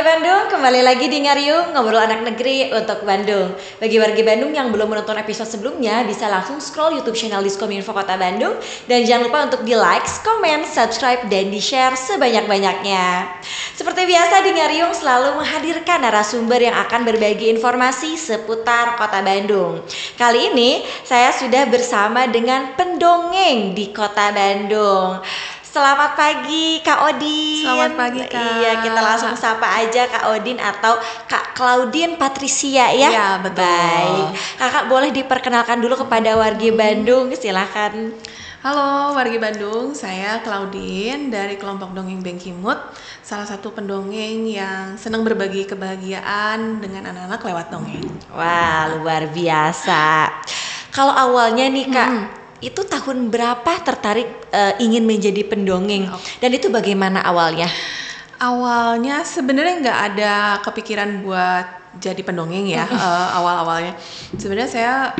Bandung, kembali lagi di Ngariung, ngobrol anak negeri untuk Bandung. Bagi warga Bandung yang belum menonton episode sebelumnya, bisa langsung scroll YouTube channel Diskominfo Kota Bandung. Dan jangan lupa untuk di-like, komen, subscribe, dan di-share sebanyak-banyaknya. Seperti biasa di Ngariung selalu menghadirkan narasumber yang akan berbagi informasi seputar Kota Bandung. Kali ini saya sudah bersama dengan pendongeng di Kota Bandung. Selamat pagi Kak Odin. Selamat pagi Kak. Iya, kita langsung sapa aja Kak Odin atau Kak Claudine Patricia ya. Iya, betul. Baik. Kakak boleh diperkenalkan dulu kepada warga Bandung, silakan. Halo warga Bandung, saya Claudine dari kelompok dongeng Bengkimut, salah satu pendongeng yang senang berbagi kebahagiaan dengan anak-anak lewat dongeng. Wah, luar biasa. Kalau awalnya nih Kak, itu tahun berapa tertarik ingin menjadi pendongeng? Dan itu bagaimana awalnya? Awalnya sebenarnya nggak ada kepikiran buat jadi pendongeng ya. Awal-awalnya sebenarnya saya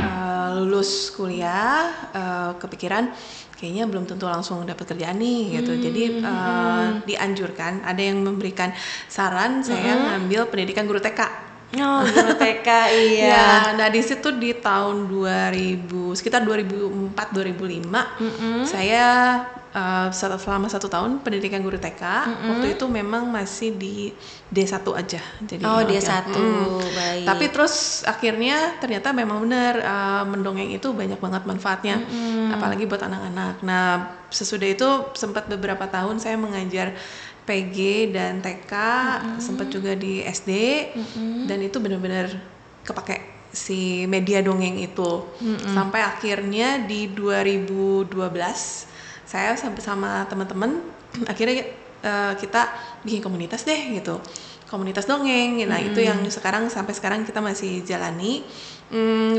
lulus kuliah, kepikiran kayaknya belum tentu langsung dapat kerjaan nih gitu. Jadi dianjurkan, ada yang memberikan saran saya ngambil pendidikan guru TK. Oh, guru TK, iya. Ya, nah di situ di tahun 2000 sekitar 2004-2005 saya selama 1 tahun pendidikan guru TK. Waktu itu memang masih di D1 aja. Jadi D1, baik. Tapi terus akhirnya ternyata memang benar mendongeng itu banyak banget manfaatnya, apalagi buat anak-anak. Nah sesudah itu sempat beberapa tahun saya mengajar PG dan TK, sempat juga di SD, dan itu benar-benar kepake si media dongeng itu. Sampai akhirnya di 2012 saya sampai sama teman-teman akhirnya kita bikin komunitas deh gitu, komunitas dongeng. Nah itu yang sampai sekarang kita masih jalani,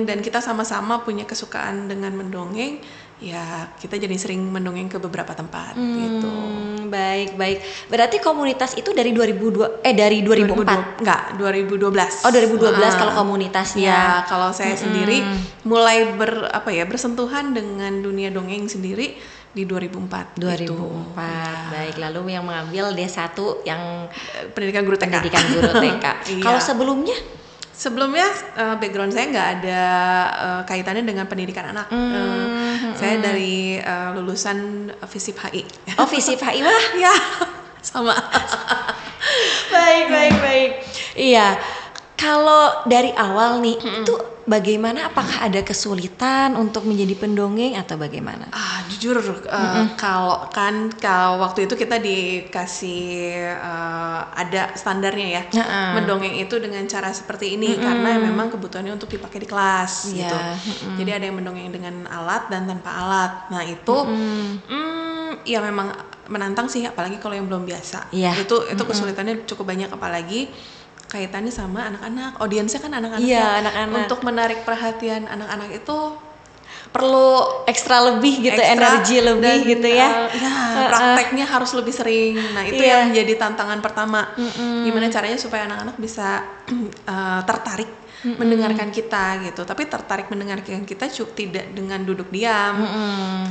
dan kita sama-sama punya kesukaan dengan mendongeng. Ya kita jadi sering mendongeng ke beberapa tempat gitu. Baik. Berarti komunitas itu dari 2004? Enggak, 2012. Oh, 2012 kalau komunitasnya. Ya, kalau saya sendiri mulai bersentuhan dengan dunia dongeng sendiri di 2004. 2004. Gitu. Baik, lalu yang mengambil D1 yang pendidikan guru TK. Iya. Kalau Sebelumnya background saya nggak ada kaitannya dengan pendidikan anak. Saya dari lulusan FISIP HI. Oh, FISIP HI, wah ya sama. Baik. Iya. Kalau dari awal nih, itu bagaimana? Apakah ada kesulitan untuk menjadi pendongeng atau bagaimana? Jujur, kalau waktu itu kita dikasih ada standarnya ya, mendongeng itu dengan cara seperti ini karena memang kebutuhannya untuk dipakai di kelas gitu. Jadi ada yang mendongeng dengan alat dan tanpa alat. Nah itu ya memang menantang sih, apalagi kalau yang belum biasa. Itu kesulitannya cukup banyak, apalagi kaitannya sama anak-anak, audiensnya kan anak-anak. Iya, anak-anak. Untuk menarik perhatian anak-anak itu perlu ekstra lebih gitu, energi lebih dan, gitu ya. Prakteknya harus lebih sering. Nah itu yang menjadi tantangan pertama. Gimana caranya supaya anak-anak bisa tertarik mendengarkan kita gitu. Tapi tertarik mendengarkan kita tidak dengan duduk diam.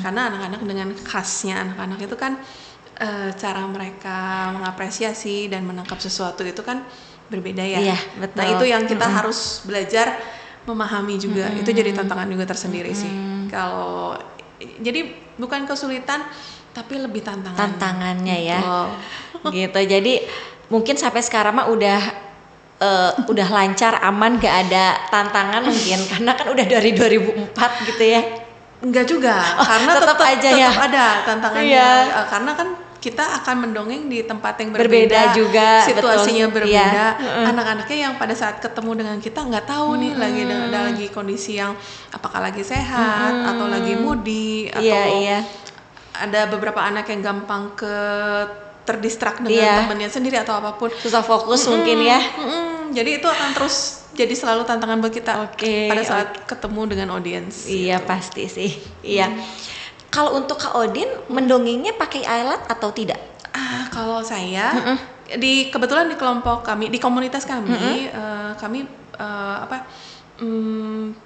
Karena anak-anak dengan khasnya anak-anak itu kan cara mereka mengapresiasi dan menangkap sesuatu itu kan berbeda ya. Iya, betul. Nah itu yang kita harus belajar memahami juga. Itu jadi tantangan juga tersendiri sih. Kalau jadi bukan kesulitan tapi lebih tantangannya ya. Gitu. Jadi mungkin sampai sekarang mah udah lancar, aman, gak ada tantangan mungkin karena kan udah dari 2004 gitu ya. Enggak juga, karena tetap ada tantangannya. Karena kan kita akan mendongeng di tempat yang berbeda juga, situasinya betul. Berbeda. Anak-anaknya yang pada saat ketemu dengan kita nggak tahu nih ada lagi kondisi yang apakah lagi sehat atau lagi moody atau ada beberapa anak yang gampang terdistrak dengan temannya sendiri atau apapun, susah fokus mungkin ya. Jadi itu akan terus jadi selalu tantangan buat kita pada saat ketemu dengan audiens. Iya gitu. Pasti sih. Iya. Kalau untuk Kak Odin, mendongengnya pakai alat atau tidak? Kalau saya kebetulan di kelompok kami, di komunitas kami, kami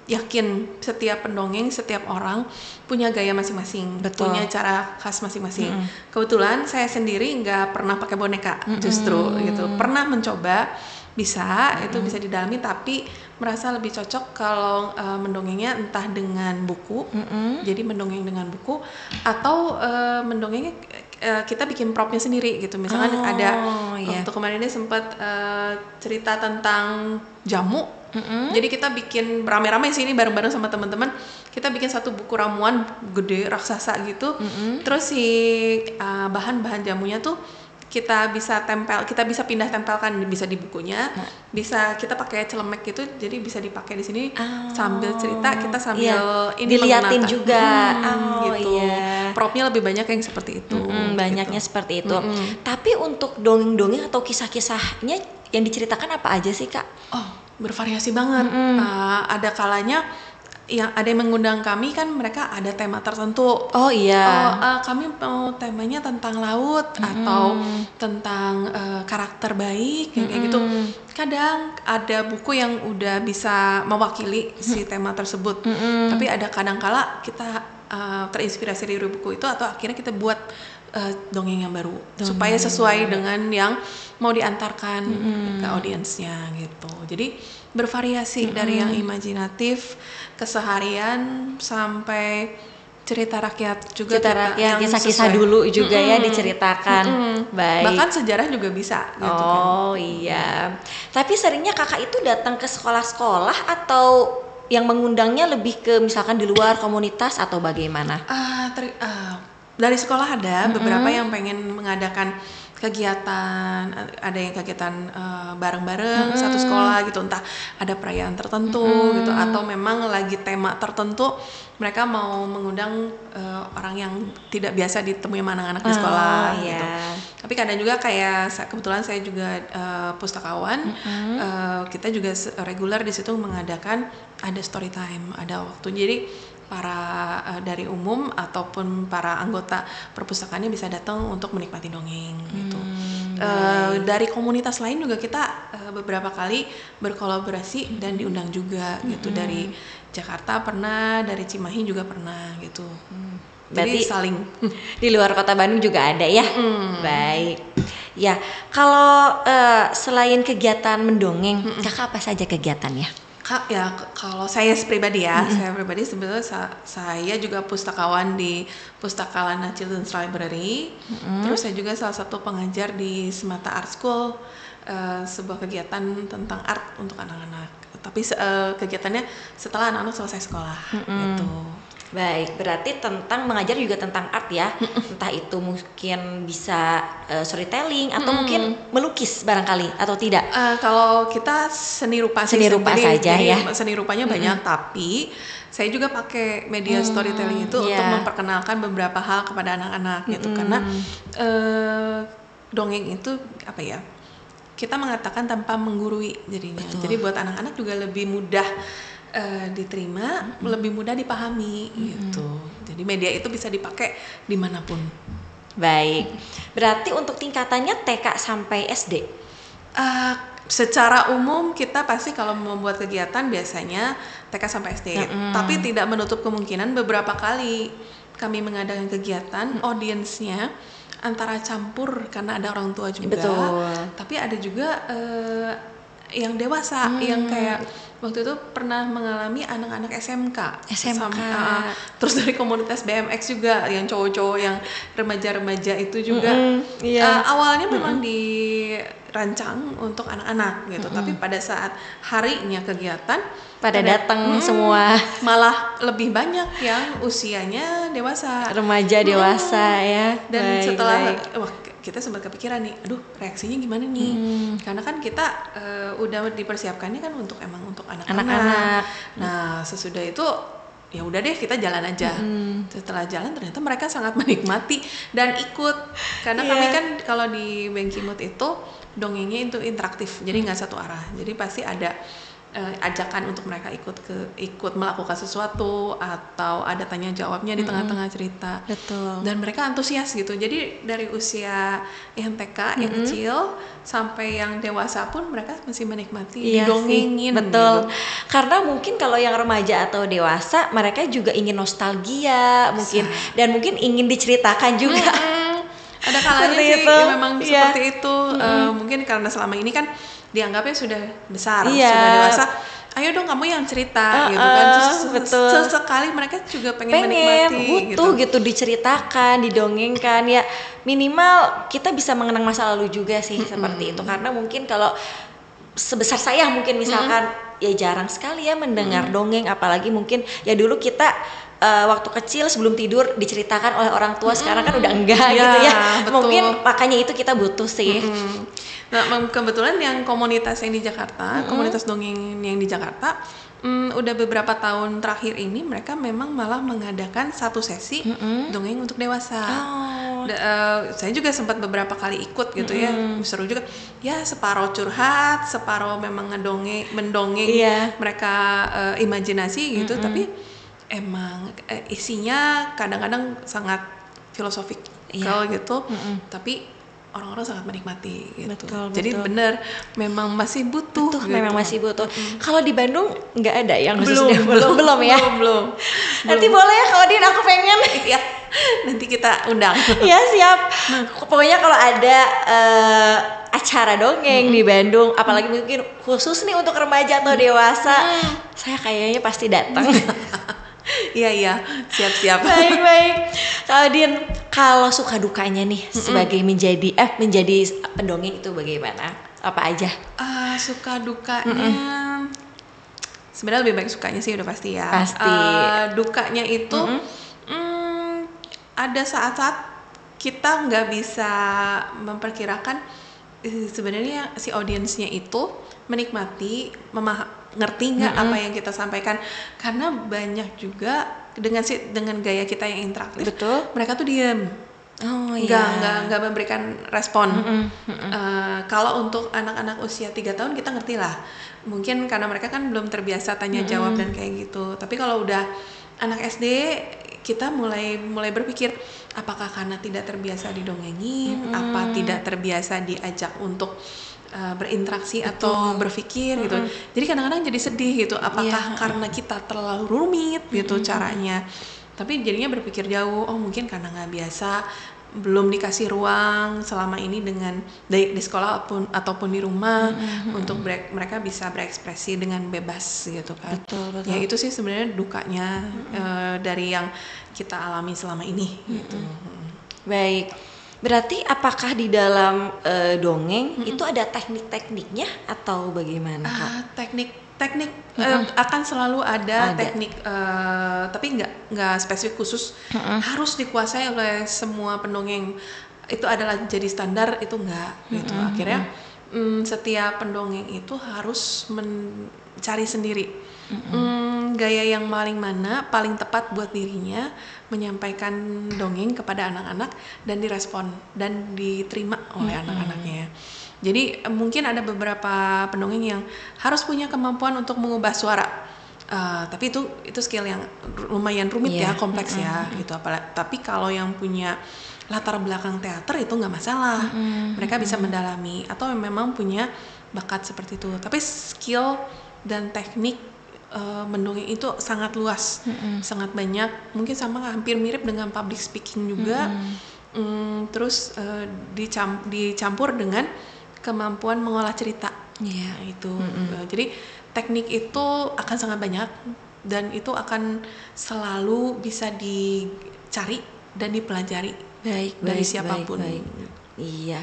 yakin setiap pendongeng, setiap orang punya gaya masing-masing, Betul. punya cara khas masing-masing. Kebetulan saya sendiri nggak pernah pakai boneka, justru gitu. Pernah mencoba, bisa itu bisa didalami, tapi merasa lebih cocok kalau mendongengnya entah dengan buku, jadi mendongeng dengan buku, atau mendongengnya kita bikin propnya sendiri gitu. Misalkan ada waktu kemarin ini sempat cerita tentang jamu. Jadi kita bikin rame-rame sih, ini bareng-bareng sama teman-teman. Kita bikin satu buku ramuan gede raksasa gitu. Terus si bahan-bahan jamunya tuh kita bisa bisa pindah tempelkan, bisa di bukunya, bisa kita pakai celemek gitu, jadi bisa dipakai di sini sambil cerita, kita sambil ini diliatin menggunakan. juga. Gitu. Propnya lebih banyak yang seperti itu. Banyaknya gitu. seperti itu. Tapi untuk dongeng-dongeng atau kisah-kisahnya yang diceritakan apa aja sih, Kak? Oh, bervariasi banget. Ada kalanya yang ada yang mengundang kami kan, mereka ada tema tertentu. Oh iya. Kami mau temanya tentang laut atau tentang karakter baik kayak gitu. Kadang ada buku yang udah bisa mewakili si tema tersebut. Tapi ada kadang-kala kita terinspirasi dari buku itu, atau akhirnya kita buat dongeng yang baru supaya sesuai dengan yang mau diantarkan ke audiensnya gitu. Jadi bervariasi dari yang imajinatif, keseharian, sampai cerita rakyat juga. Cerita rakyat, kisah-kisah dulu juga ya diceritakan. Baik. Bahkan sejarah juga bisa gitu kan. Oh iya. Tapi seringnya Kakak itu datang ke sekolah-sekolah atau yang mengundangnya lebih ke misalkan di luar komunitas atau bagaimana? Dari sekolah ada beberapa yang pengen mengadakan kegiatan, ada yang kegiatan bareng-bareng satu sekolah gitu, entah ada perayaan tertentu gitu, atau memang lagi tema tertentu, mereka mau mengundang orang yang tidak biasa ditemui sama anak-anak di sekolah gitu. Tapi kadang juga kayak kebetulan saya juga pustakawan, kita juga reguler di situ mengadakan ada story time, ada waktu, jadi para dari umum ataupun para anggota perpustakaannya bisa datang untuk menikmati dongeng gitu. Dari komunitas lain juga kita beberapa kali berkolaborasi dan diundang juga gitu, dari Jakarta pernah, dari Cimahi juga pernah gitu. Jadi saling. Di luar kota Bandung juga ada ya. Baik. Ya, kalau selain kegiatan mendongeng, Kakak apa saja kegiatannya? Ya kalau saya pribadi ya, saya pribadi sebetulnya saya juga pustakawan di Pustakalana Children's Library. Terus saya juga salah satu pengajar di Semata Art School, sebuah kegiatan tentang art untuk anak-anak. Tapi kegiatannya setelah anak-anak selesai sekolah gitu. Baik, berarti tentang mengajar juga tentang art ya. Entah itu mungkin bisa storytelling atau mungkin melukis barangkali atau tidak. Kalau kita seni rupa saja ya. Seni rupanya banyak, tapi saya juga pakai media storytelling itu untuk memperkenalkan beberapa hal kepada anak-anak gitu, karena dongeng itu apa ya? Kita mengatakan tanpa menggurui jadinya. Betul. Jadi buat anak-anak juga lebih mudah diterima, lebih mudah dipahami gitu. Jadi media itu bisa dipakai dimanapun. Baik, berarti untuk tingkatannya TK sampai SD? Secara umum kita pasti kalau membuat kegiatan biasanya TK sampai SD. Tapi tidak menutup kemungkinan beberapa kali kami mengadakan kegiatan audiensnya antara campur karena ada orang tua juga. Betul. Tapi ada juga yang dewasa, yang kayak waktu itu pernah mengalami anak-anak SMK. Terus dari komunitas BMX juga, yang cowok-cowok yang remaja-remaja itu juga. Awalnya memang dirancang untuk anak-anak gitu, tapi pada saat harinya kegiatan pada datang semua, malah lebih banyak yang usianya dewasa, remaja dewasa ya. Dan setelah wah, kita sempat kepikiran nih, aduh reaksinya gimana nih? Karena kan kita udah dipersiapkannya kan untuk anak-anak. Nah sesudah itu ya udah deh kita jalan aja. Setelah jalan ternyata mereka sangat menikmati dan ikut, karena kami kan kalau di Bengkimut itu dongengnya itu interaktif, jadi nggak satu arah. Jadi pasti ada ajakan untuk mereka ikut melakukan sesuatu atau ada tanya jawabnya di tengah-tengah cerita. Betul. Dan mereka antusias gitu. Jadi dari usia yang TK yang kecil sampai yang dewasa pun mereka masih menikmati didongengin. Betul. Gitu. Karena mungkin kalau yang remaja atau dewasa mereka juga ingin nostalgia mungkin dan mungkin ingin diceritakan juga. Ada kalanya sih itu. memang seperti itu. Mungkin karena selama ini kan dianggapnya sudah besar, sudah dewasa. Ayo dong kamu yang cerita gitu kan. Betul. Sesekali mereka juga pengen menikmati butuh gitu diceritakan, didongengkan ya. Minimal kita bisa mengenang masa lalu juga sih seperti itu. Karena mungkin kalau sebesar saya mungkin misalkan ya jarang sekali ya mendengar dongeng, apalagi mungkin ya dulu kita waktu kecil sebelum tidur diceritakan oleh orang tua, sekarang kan udah enggak gitu ya. Betul. Mungkin makanya itu kita butuh sih. Nah kebetulan yang komunitas yang di Jakarta, komunitas dongeng yang di Jakarta, udah beberapa tahun terakhir ini mereka memang malah mengadakan satu sesi dongeng untuk dewasa. Saya juga sempat beberapa kali ikut gitu ya, seru juga. Ya separuh curhat, separuh memang mendongeng mereka imajinasi gitu, tapi emang isinya kadang-kadang sangat filosofikal gitu, tapi orang-orang sangat menikmati gitu. Jadi benar memang masih butuh gitu. Memang masih butuh. Kalau di Bandung nggak ada yang belum ya? Belum. Nanti boleh ya kalau Din, aku pengen. Iya. Nanti kita undang. Ya siap. Pokoknya kalau ada acara dongeng di Bandung, apalagi mungkin khusus nih untuk remaja atau dewasa, saya kayaknya pasti datang. Iya, siap-siap. Baik. Kalau Din, kalau suka dukanya nih sebagai menjadi pendongeng itu bagaimana? Apa aja? Suka dukanya sebenarnya lebih baik sukanya sih udah pasti ya. Pasti. Dukanya itu ada saat-saat kita nggak bisa memperkirakan sebenarnya si audiensnya itu menikmati, ngerti nggak apa yang kita sampaikan, karena banyak juga dengan gaya kita yang interaktif. Betul. Mereka tuh diem, nggak memberikan respon. Kalau untuk anak-anak usia 3 tahun kita ngerti lah, mungkin karena mereka kan belum terbiasa tanya jawab dan kayak gitu. Tapi kalau udah anak SD kita mulai berpikir apakah karena tidak terbiasa didongengin, apa tidak terbiasa diajak untuk berinteraksi atau berpikir gitu. Jadi kadang-kadang jadi sedih gitu, apakah karena kita terlalu rumit gitu caranya. Tapi jadinya berpikir jauh, mungkin karena nggak biasa, belum dikasih ruang selama ini dengan di sekolah ataupun di rumah untuk mereka bisa berekspresi dengan bebas gitu kan. Betul. Ya itu sih sebenarnya dukanya dari yang kita alami selama ini gitu. Baik. Berarti apakah di dalam dongeng itu ada teknik-tekniknya atau bagaimana, Kak? Teknik akan selalu ada. Teknik, tapi nggak spesifik khusus harus dikuasai oleh semua pendongeng. Itu adalah jadi standar, itu nggak gitu. Akhirnya setiap pendongeng itu harus mencari sendiri gaya yang paling tepat buat dirinya menyampaikan dongeng kepada anak-anak dan direspon dan diterima oleh anak-anaknya. Jadi mungkin ada beberapa pendongeng yang harus punya kemampuan untuk mengubah suara, tapi itu skill yang lumayan rumit ya, kompleks ya gitu. Tapi kalau yang punya latar belakang teater itu nggak masalah, mereka bisa mendalami atau memang punya bakat seperti itu. Tapi skill dan teknik mendongeng itu sangat luas, sangat banyak. Mungkin hampir mirip dengan public speaking juga. Terus dicampur dengan kemampuan mengolah cerita. Itu. Jadi teknik itu akan sangat banyak dan itu akan selalu bisa dicari dan dipelajari dari siapapun. Baik. Iya.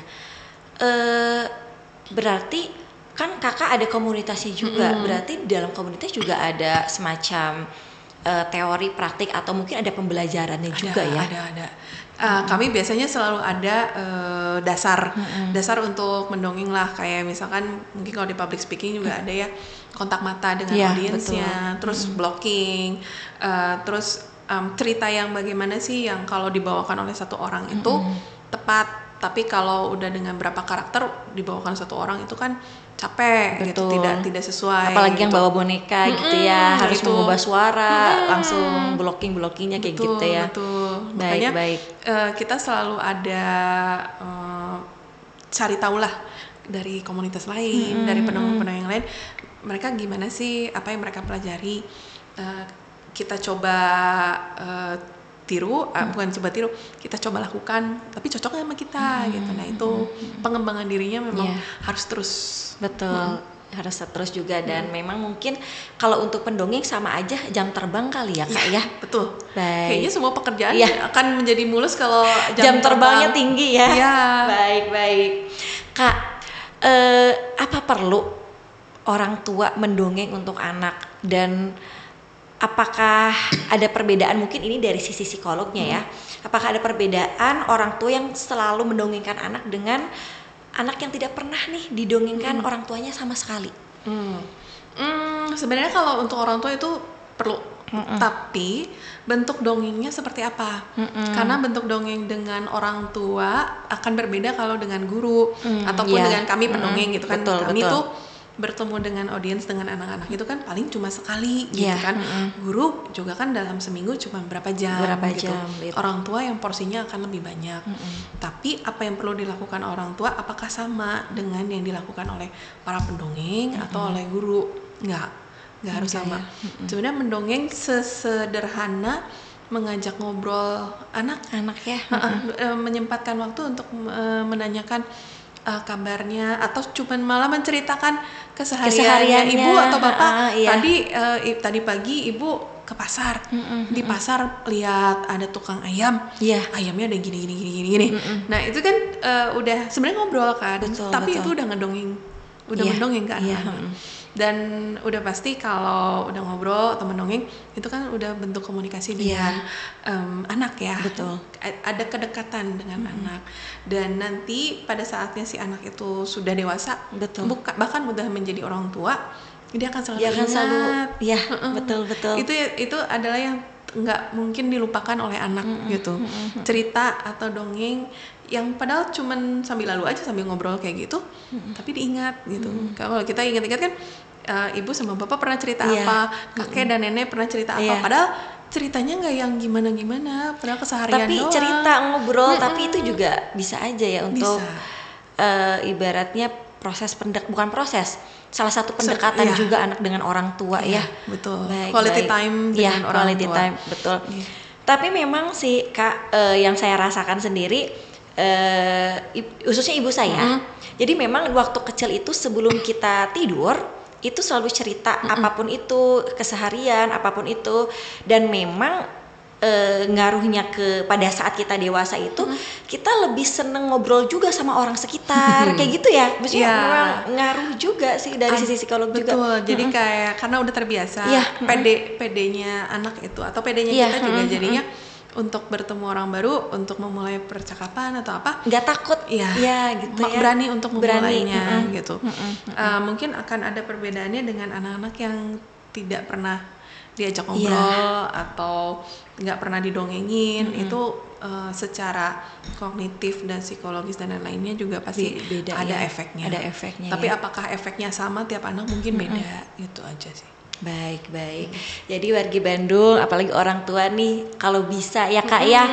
Berarti kan kakak ada komunitasnya juga, berarti di dalam komunitas juga ada semacam teori praktik atau mungkin ada pembelajarannya juga ya? Ada. Kami biasanya selalu ada dasar untuk mendongeng lah, kayak misalkan mungkin kalau di public speaking juga ada ya kontak mata dengan audiensnya, terus blocking, terus cerita yang bagaimana sih yang kalau dibawakan oleh satu orang itu tepat Tapi kalau udah dengan berapa karakter dibawakan satu orang itu kan capek gitu, Betul. tidak sesuai. Apalagi yang gitu. bawa boneka gitu ya, harus itu. mengubah suara, langsung blockingnya kayak Betul, gitu ya. betul. Baik, Makanya baik. kita selalu ada cari tahu lah dari komunitas lain, dari pendengar-pendengar yang lain, mereka gimana sih, apa yang mereka pelajari. Kita coba tiru, bukan coba tiru, kita coba lakukan, tapi cocok nggak sama kita gitu. Nah itu pengembangan dirinya memang harus terus. Betul. Harus terus juga dan memang mungkin kalau untuk pendongeng sama aja jam terbang kali ya Kak ya. Betul. Baik. Kayaknya semua pekerjaan akan menjadi mulus kalau Jam terbangnya tinggi ya. Iya. Baik. Kak, apa perlu orang tua mendongeng untuk anak dan apakah ada perbedaan, mungkin ini dari sisi psikolognya ya, apakah ada perbedaan orang tua yang selalu mendongengkan anak dengan anak yang tidak pernah nih didongengkan orang tuanya sama sekali? Sebenarnya kalau untuk orang tua itu perlu, tapi bentuk dongengnya seperti apa? Karena bentuk dongeng dengan orang tua akan berbeda kalau dengan guru ataupun dengan kami pendongeng gitu kan. Betul, kami betul. tuh bertemu dengan audiens, dengan anak-anak itu kan paling cuma sekali gitu kan. Guru juga kan dalam seminggu cuma berapa jam gitu. gitu. Orang tua yang porsinya akan lebih banyak. Tapi apa yang perlu dilakukan orang tua apakah sama dengan yang dilakukan oleh para pendongeng atau oleh guru? Nggak harus sama. Sebenarnya mendongeng sesederhana mengajak ngobrol anak ya. Menyempatkan waktu untuk menanyakan kabarnya atau cuman malah menceritakan kesehariannya ibu atau bapak. Tadi pagi ibu ke pasar, di pasar lihat ada tukang ayam, ayamnya ada gini. Nah itu kan udah sebenarnya ngobrol kan, tapi itu udah ngedongeng, mendongeng ke anak. Dan udah pasti kalau udah ngobrol atau mendongeng itu kan udah bentuk komunikasi dengan anak ya. Betul. Ada kedekatan dengan anak. Dan nanti pada saatnya si anak itu sudah dewasa, bahkan udah menjadi orang tua, dia akan selalu ingat. Betul. Itu adalah yang nggak mungkin dilupakan oleh anak gitu. Cerita atau dongeng yang padahal cuman sambil lalu aja, sambil ngobrol kayak gitu, tapi diingat gitu. Kalau kita ingat-ingat kan, ibu sama bapak pernah cerita apa, kakek dan nenek pernah cerita apa, padahal ceritanya nggak yang gimana-gimana, padahal keseharian tapi doang. Cerita ngobrol, tapi itu juga bisa aja ya untuk ibaratnya bukan proses, salah satu pendekatan juga anak dengan orang tua ya. Betul. Quality time dengan orang tua. Time, betul. Tapi memang sih Kak, yang saya rasakan sendiri, khususnya ibu saya. Jadi memang waktu kecil itu sebelum kita tidur itu selalu cerita apapun itu, keseharian apapun itu, dan memang ngaruhnya pada saat kita dewasa itu kita lebih seneng ngobrol juga sama orang sekitar kayak gitu ya. Maksudnya memang ngaruh juga sih dari sisi psikolog juga. Betul. Jadi kayak karena udah terbiasa, pedenya anak itu atau pedenya kita juga jadinya untuk bertemu orang baru, untuk memulai percakapan atau apa, nggak takut gitu ya, berani untuk memulainya gitu. Mungkin akan ada perbedaannya dengan anak-anak yang tidak pernah diajak ngobrol atau nggak pernah didongengin. Itu secara kognitif dan psikologis dan lain-lainnya juga pasti beda, ada efeknya. Tapi apakah efeknya sama tiap anak? Mungkin beda. Itu aja sih. Baik. Jadi wargi Bandung, apalagi orang tua nih, kalau bisa ya Kak ya,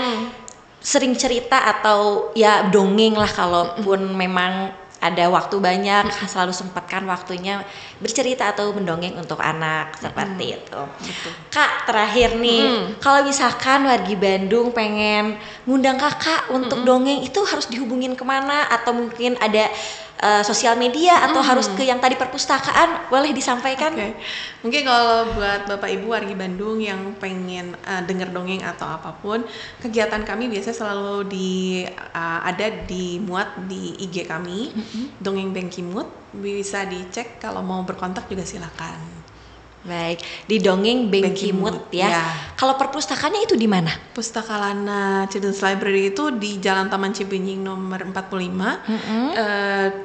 sering cerita atau ya dongeng lah, kalaupun memang ada waktu banyak, selalu sempatkan waktunya bercerita atau mendongeng untuk anak, seperti itu. Kak, terakhir nih, kalau misalkan wargi Bandung pengen ngundang Kakak untuk dongeng, itu harus dihubungin kemana? Atau mungkin ada sosial media atau harus ke yang tadi perpustakaan, boleh disampaikan? Mungkin kalau buat Bapak Ibu wargi Bandung yang pengen denger dongeng atau apapun, kegiatan kami biasanya selalu ada dimuat di IG kami, Dongeng Bengkimut. Bisa dicek, kalau mau berkontak juga silakan. Baik, di dongeng Bengkimut ya. Ya. Kalau perpustakaannya itu di mana? Pustaka Lana Children's Library itu di Jalan Taman Cibenying nomor 45.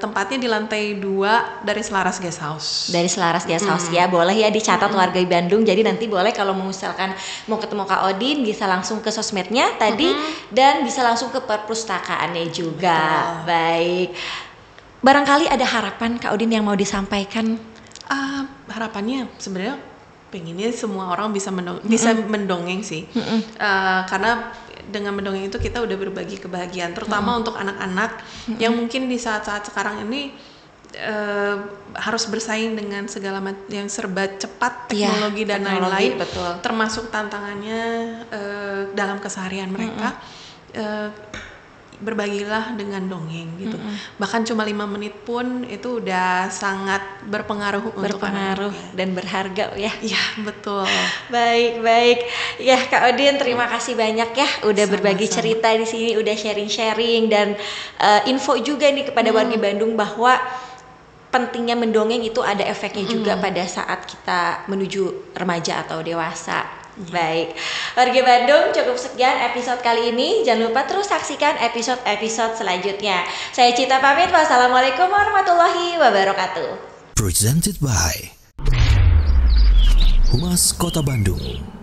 Tempatnya di lantai 2 dari Selaras Guest House. Dari Selaras Guest House ya, boleh ya dicatat warga Bandung. Jadi nanti boleh kalau misalkan mau ketemu Kak Odin bisa langsung ke sosmednya tadi dan bisa langsung ke perpustakaannya juga. Betul. Baik. Barangkali ada harapan Kak Odin yang mau disampaikan? Harapannya sebenarnya pengennya semua orang bisa mendongeng sih. Karena dengan mendongeng itu kita udah berbagi kebahagiaan, terutama untuk anak-anak yang mungkin di saat-saat sekarang ini harus bersaing dengan segala yang serba cepat, teknologi dan lain-lain, termasuk tantangannya dalam keseharian mereka. Berbagilah dengan dongeng gitu. Bahkan cuma 5 menit pun itu udah sangat berpengaruh untuk anak-anaknya. Dan berharga ya. Iya, betul. Baik. Ya, Kak Odin terima kasih banyak ya udah berbagi cerita di sini, udah sharing-sharing dan info juga nih kepada warga Bandung bahwa pentingnya mendongeng itu ada efeknya juga pada saat kita menuju remaja atau dewasa. Baik, warga Bandung, cukup sekian episode kali ini. Jangan lupa terus saksikan episode-episode selanjutnya. Saya Cita pamit. Wassalamualaikum warahmatullahi wabarakatuh. Presented by Humas Kota Bandung.